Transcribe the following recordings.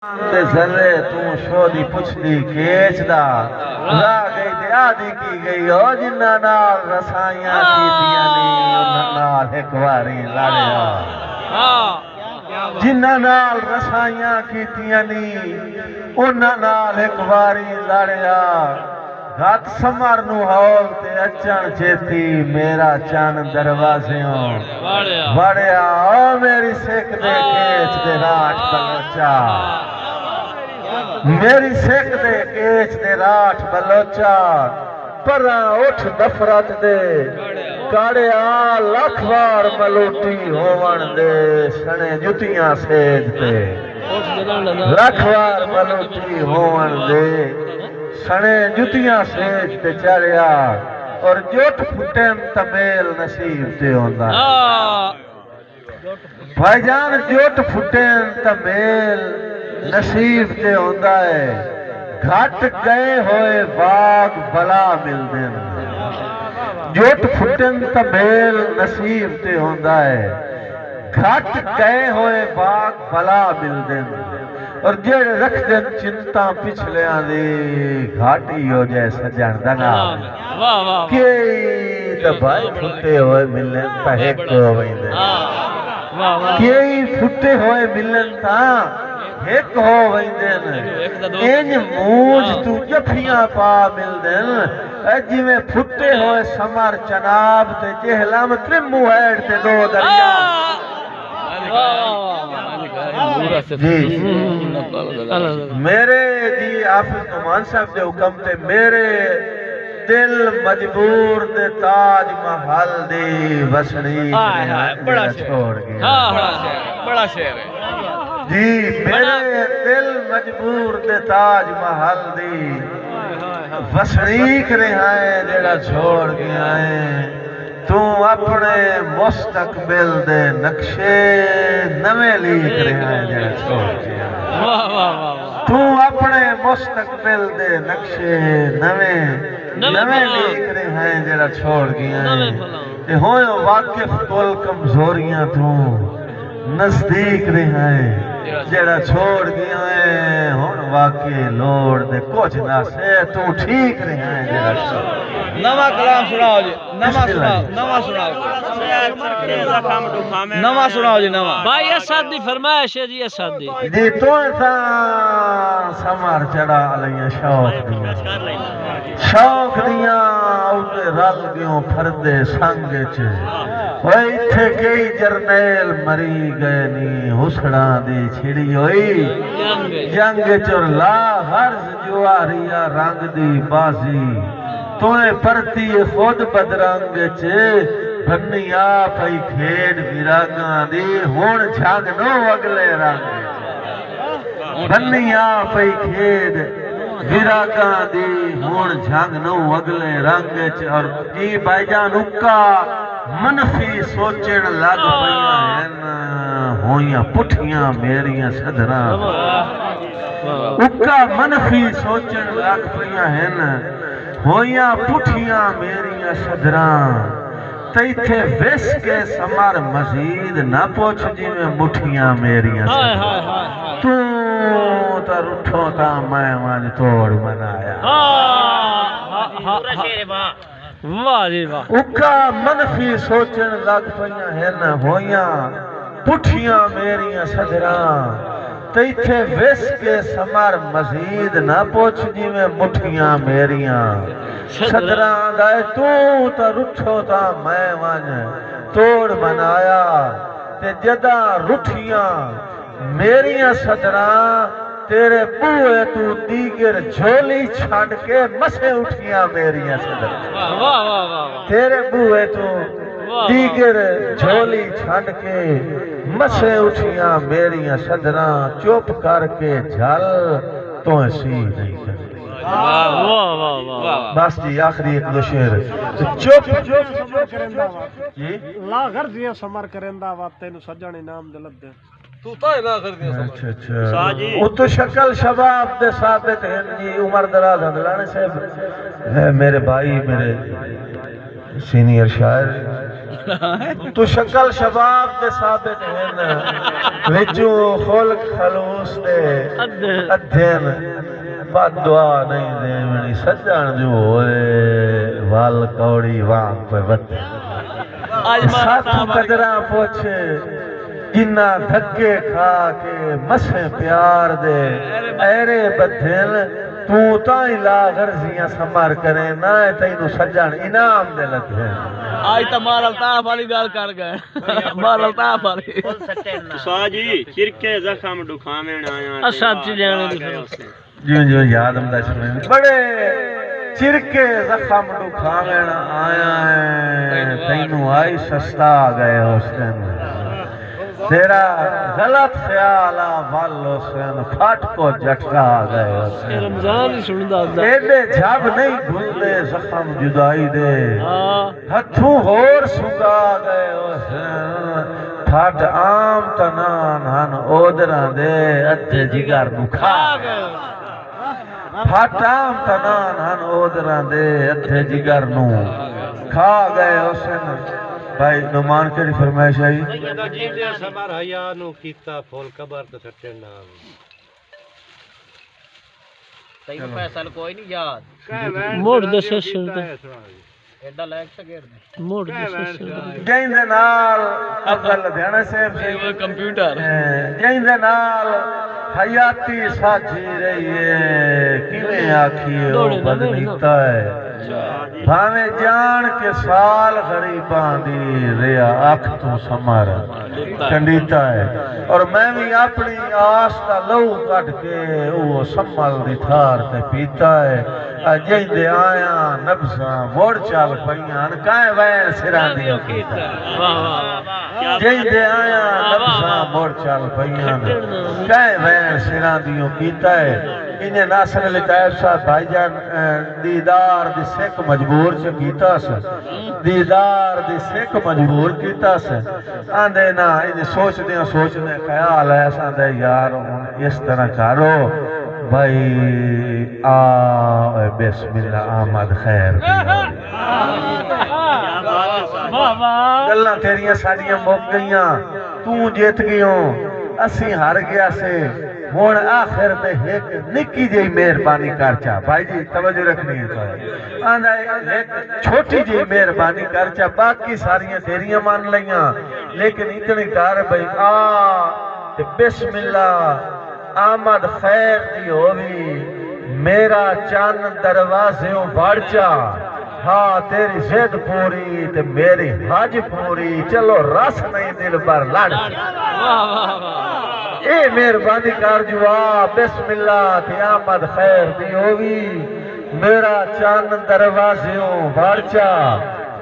ते जले तू शोदी पुछदी केचदा ला गई ते आदी की गई ओ जिन्ना नाल रसाइयां कीतियां नी उन्हां नाल एक वारी लड़या जिन्ना नाल रसाइयां कीतियां नी उन्हां नाल एक वारी लड़या घात समर नु हौल ते अचण चेती मेरा चन दरवाज़ियों वड़या ओ मेरी सिख दे केच दे राठ बलोचा मेरी सिख दे केच दे राठ बलोचा परा उठ नफरत दे काड़िया लख वार मलूटी होवन दे सने जुतियां सेज ते लख वार मलूटी होवन दे सने जुतियां सेज ते चढ़िया और जोट फुटेन तमेल नसीब ते होंदा भाईजान जोट फुटेन तमेल नसीब ते होंदा है घट गए होए बाग बला मिलदे जोट फुटेन तमेल नसीब ते होंदा है घट गए होए बाग बला मिलदे और जेड़े रख देन चिंता पिछले आदे घाटी हो जाए सजन दगा के तो भाई फुटे होए मिलन पहे को वइंदे के फुटे होए मिलन ता एक हो वइंदे इंज मूंज तू जफियां पा मिलदन जिवें फुटे होए समर चनाब ते जहलम त्रिमु ऐड़ ते दो दरिया जी मेरे जी हाफिज नुमान साहब के हुक्म ते मेरे दिल मजबूर दे ताज महल दी वसनी बड़ा छोड़ गया बड़ा शेर है जी मेरे दिल मजबूर दे ताज महल दी वसनीक रहा है जेड़ा छोड़ गया है तू अपने मुस्तकबिल दे नक्शे नवे लिख रहा है जेड़ा छोड़ गया तू अपने मुस्तकबिल दे नक्शे नवे नवे लिख रहा है जेड़ा छोड़ गया है ते होए वाकिफ कुल कमजोरियां तू नजदीक रहा है जेड़ा छोड़ गया है हुन वाकई लोड़ दे कुछ ना से तू ठीक रहा है जेड़ा नवा कलाम सुनाओ जी नवा सुनाओ नवा सुनाओ जी नवा भाई ये शादी फरमाइश है जी ये शादी जी तो सा समर चढ़ा अलैया शौक दिया उते रल गयो फरदे संग च ओए इथे कई जरनैल मरी गए नी हुसड़ा दी छिड़ी होई जंग चुर ला हर्ज जुआरिया रंग दी बाजी तोए परती खुद बदरंग च भन्निया पई खेड विरागा दी हुण झंग नो अगले रंग भन्निया पई खेड विरागा दी हुण झंग नो अगले रंग च और जी भाईजान उक्का मनफी सोचण लग पईयां हैं होइयां पुठियां मेरियां सदरां उक्का मनफी सोचण लग पईयां हैं होइयां पुठियां मेरियां सदरां ते इथे विस के समर मजीद ना पुछ जिवें मुठियां मेरियां तू तो रुठो ता मैं वंज तोड़ मनाया वाह जी वाह उका मनफी सोचण लग पईयां हैं होइयां पुठियां मेरियां सदरां ते इथे विस के समर मजीद ना पुछ जिवें मुठियां मेरियां सदरां दा तू तो रुठो ता मैं वंज तोड़ बनाया ते जदा रुठियां मेरियां सदरां तेरे बूहे तू दीगर झोली छड़ के मसे उठियां मेरियां सदरां तेरे बूहे तू दीगर झोली छड़ के मसे उठियां मेरियां सदरां चुप करके झल तो सी नहीं कर बस जी आखिरी एक दो शेर चुप जी ला घर दिया समर करेंदा वा तेनु सजण इनाम दिलत दे तू तो ना कर दिया अच्छा वो तो शक्ल शबाब दे साबित हैं जी उमर दराज हंदलाने साहब मेरे भाई मेरे सीनियर शायर तू शक्ल शबाब दे साबित है न विचू खुल्क खलूस दे अध्ययन बद दुआ नहीं देवनी सजन जो होए वाल कौड़ी वांग पे बत साथू कदरा पूछ जिन्ना धक्के खा के मसे प्यार दे ऐरे बदल तू ताई ला गर्जियां समर करे ना तैनू सजन इनाम दे लगे आज तो मार अल्ताफ वाली गल कर गए मार अल्ताफ वाली साजी चिरके जख्म दुखावेण आया असद जाने दी जो जो याद हमदा सुने बड़े चिरके जख्म दुखावेण आया है तैनू आई सस्ता गए उस दिन तेरा गलत ख्याल वाल हुसैन फट को जटका गए रमजान ही सुनदा एडे जब नहीं भूलते जख्म जुदाई दे हथों होर सुगा गए हुसैन फट आम तनान हन ओदरा दे अथे जिगर नु खा गए फट आम तनान हन ओदरा दे अथे जिगर नु खा गए हुसैन भाई नुमान केड़ी फरमाइश आई जीते सबर हया नु कीता फूल कबर ते सट्टे नाम तैनू फैसल कोई नहीं याद मोड़ दे ससुर दे एडा लायक सगेर दे मोड़ दे ससुर दे जैंदे नाल अब्दुल लुधियाना साहब जी कंप्यूटर जैंदे नाल हयाती साझी रही है किवें आखिए ओ बदनीता है भावे जान के साल गरीबां दी रिया अख तू समर कंडीता है और मैं भी अपनी आस दा लहू कट के वो संभल दी थार ते पीता है जिंदे आया नब्जा मोड़ चल पईयां काए वैन सिरां दी कीता वाह वाह जिंदे आया नब्जा मोड़ चल पईयां काए वैन सिरां दी कीता है इन्हें नासर अली तायब साहब भाईजान दीदार दी सिख मजबूर च कीता स दीदार दी सिख मजबूर कीता स आंदे ना इन्हें सोचदे ख्याल है आंदे यार हुन इस तरह करो भाई आ बिस्मिल्लाह आमद खैर गल्लां तेरियां साडियां मुक गईयां तू जीत गयो असी हार गया से हुण आखिर ते एक निक्की जी मेहरबानी कर चा भाई जी तवज्जो रखनी है आंदा एक छोटी जी मेहरबानी कर चा बाकी सारियां तेरियां मान लईयां लेकिन इतनी कर भाई आ ते बिस्मिल्लाह आमद खैर दी होवी मेरा चन्न दरवाज़ों बढ़ जा हाँ तेरी जिद पूरी ते मेरी हज पूरी चलो रस नहीं दिल पर लड़ ए मेहरबानी कर जुआ बिस्मिल्लाह ते आमद खैर दी होवी मेरा चन्न दरवाज़ों बढ़ जा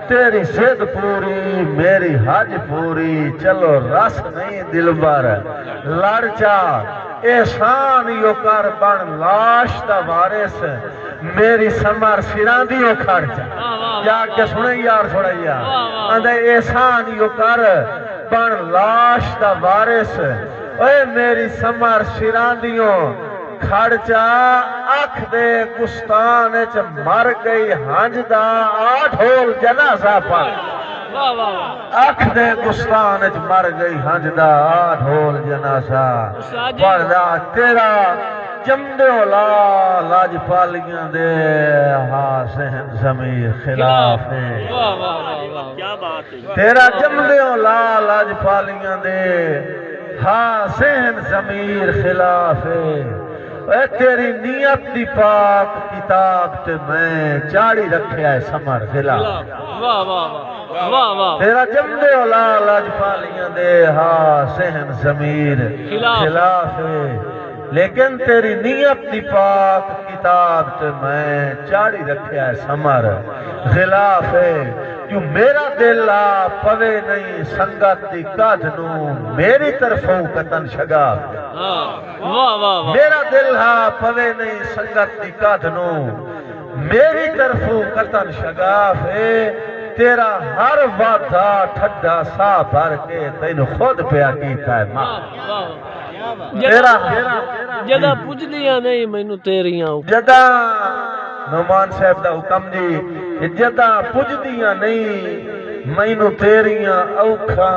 तेरी जिद पूरी मेरी हज पूरी चलो रस नहीं दिल पर लड़ जा एहसान यो कर बन लाश दा वारिस मेरी समर सिरां दी ओ खर्च जाके सुने यार थोड़ा यार आंदे एहसान यो कर बन लाश दा वारिस ओए मेरी समर सिरां दियो खर्चा अख दे गुस्तान च मर गई हंज दा आ ढोल जनाजा पर अख दे गुस्तान च मर गई हंज दा आ ढोल जनाजा पढ़दा तेरा जमदे लाजपालियां दे हाँ सहन ज़मीर खिलाफ है क्या बात है तेरा जमदे लाजपालियां दे हाँ सहन ज़मीर खिलाफ है तेरी नियत दी पाक किताब ते मैं चाड़ी रखया है समर खिलाफ वाह वाह वाह वाह तेरा जमदे लाजपालियां दे हाँ सहन ज़मीर खिलाफ है लेकिन तेरी नियत दी पाक किताब ते मैं चाड़ी रखया है समर खिलाफ है जो मेरा दिल आ पवे नहीं संगत दी काध नू मेरी तरफों कतन शगाफ वाह वाह मेरा दिल हा पवे नहीं संगत दी काध नू मेरी तरफों कतन शगाफ है तेरा हर वादा ठड्डा सा भर के तेन खुद पिया कीता है मां तेरा जदा पुजदियां नहीं मैनू तेरियां जदा नुमान साहब दा हुक्म जी जदा पुजदियां नहीं मैनू तेरियां औखा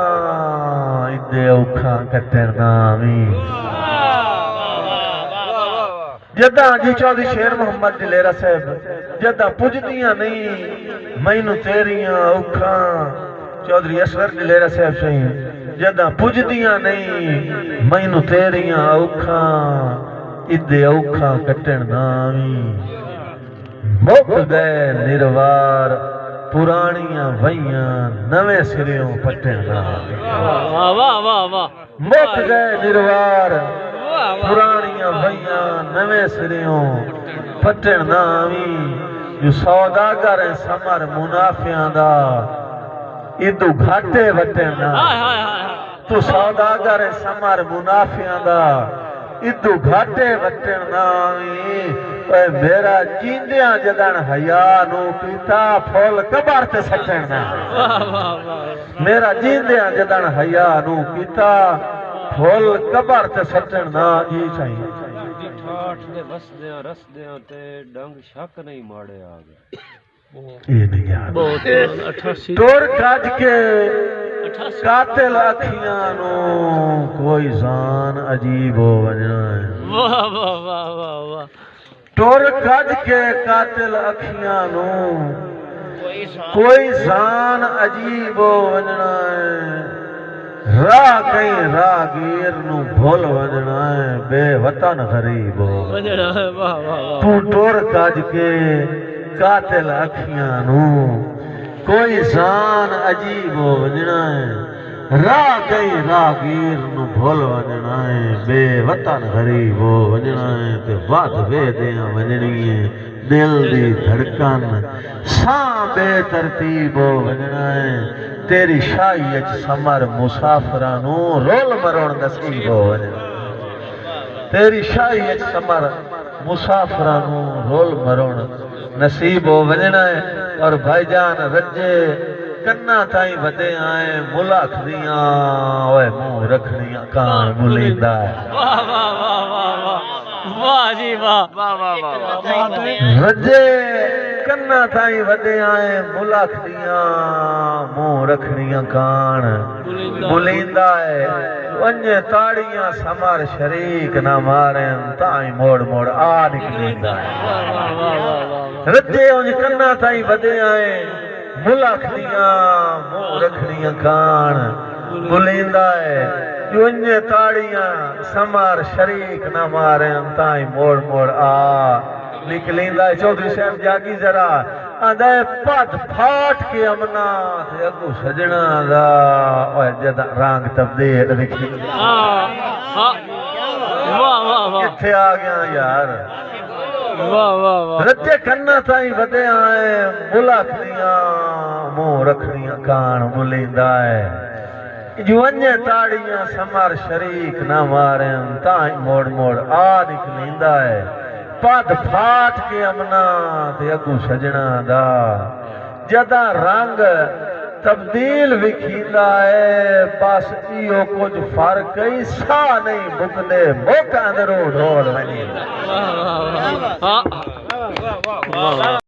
इदे औखा कटण ना आवी जदा जी चौधरी शेर मोहम्मद दिलेरा साहब जदा पुजदियां नहीं मैनू तेरियां औखा चौधरी असगर दिलेरा साहब सही जदा पुजदियां नहीं मैनू तेरियां औखा इदे औखा कटण ना आवी मुक गए निर्वार पुरानियां वहियां नवे सिरों पटण ना आवी वाह वाह वाह वाह मुक गए निर्वार पुरानियां वहियां नवे सिरों पटण ना आवी जो सौदागर समर मुनाफियां दा इदू घाटे वटण ना तू सौदागर समर मुनाफियां दा इदू घाटे वटण ना आवी ओए मेरा जींदियां जदन हया नू पीता फुल कबर ते सटण ना मेरा जींदियां जदन हया नू पीता फुल कबर ते सटण ना जी चाहिए ठाठ दे वसदे रसदे ते डंग शक नहीं माड़े आ गए ये नहीं याद बहुत 88 टोर काज के कातिल अखियां नू कोई जान अजीब हो वजना है वाह वाह वाह वाह वाह टोर काज के कातिल अखियां नू कोई जान अजीब हो वजना है राह कहीं राहगीर नू भूल वजना है बेवतन गरीब हो वजना है वाह वाह वाह तू टोर काज के कातिल अखियां नू कोई जान अजीब हो वजना है राह कहीं राहगीर नू भूल वजना है बेवतन गरीब हो वजना है ते वध वेदियां वजनी है दिल दी धड़कन सां बेतरतीब हो वजना है तेरी शाही अच समर मुसाफिरां नू रोल मरोण नसीब हो वजना तेरी शाही अच समर मुसाफिरां नू रोल मरोण नसीब हो वजना है और भाईजान रजे कन्ना ताई वदे आए मुलाख दियां ओए मुंह रखनियां कान मुलींदा है वाह वाह वाह वाह वाह वाह जी वाह वाह वाह वाह रजे कन्ना ताई वदे आए मुलाख दियां मुंह रखनियां कान मुलींदा है वन्ने ताड़ियां समर शरीक ना मारन ताई मोड़ मोड़ आ निकलींदा है रजे उन कन्ना ताई वदे आए मुलाख दियां मुंह रखनियां कान मुलींदा है वन्ने ताड़ियां समर शरीक ना मारन ताई मोड़ मोड़ आ निकलींदा है चौधरी साहब जागी जरा आंदा पद फाट के अमना ते अगू सजना दा ओए जदा रंग तब्दील लिखी हां हां वाह वाह वाह किथे आ गया यार वाह वाह वाह रजे कन्ना ताई वदे आए मुलाख दियां मुंह रखनियां कान मुलींदा है जुवन्ने ताड़ियां समर शरीक ना मारन ताई मोड़ मोड़ आ निकलींदा है पद फाट के अमना ते अगू सजना दा जदा रंग तब्दील विखींदा है बस इहो कुछ फर्क ही सा नहीं मुकदे मुक अंदरों ढोल वनी वाह वाह वाह